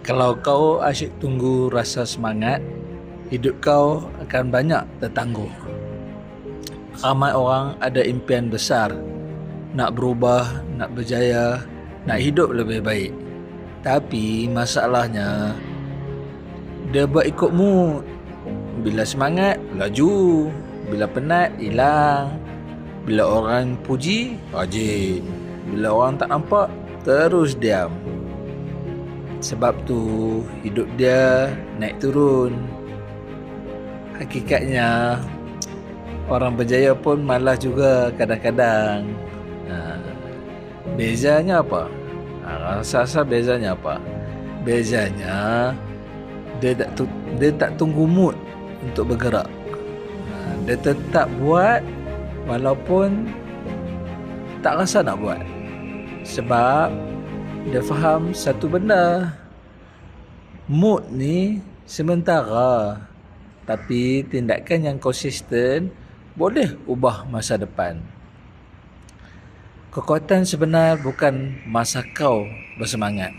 Kalau kau asyik tunggu rasa semangat, hidup kau akan banyak tertangguh. Ramai orang ada impian besar, nak berubah, nak berjaya, nak hidup lebih baik. Tapi masalahnya, dia buat ikut mood. Bila semangat, laju. Bila penat, hilang. Bila orang puji, rajin. Bila orang tak nampak, terus diam. Sebab tu hidup dia naik turun. Hakikatnya orang berjaya pun malas juga kadang-kadang. Bezanya apa? Rasa-rasa bezanya apa? Bezanya dia tak tunggu mood untuk bergerak. Dia tetap buat walaupun tak rasa nak buat. Sebab dia faham satu benda, mood ni sementara, tapi tindakan yang konsisten boleh ubah masa depan. Kekuatan sebenar bukan masa kau bersemangat,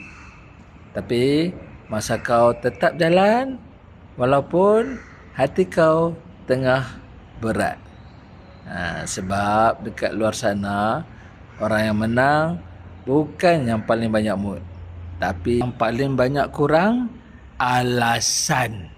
tapi masa kau tetap jalan walaupun hati kau tengah berat. Sebab dekat luar sana, orang yang menang bukan yang paling banyak mood, tapi yang paling banyak kurang alasan.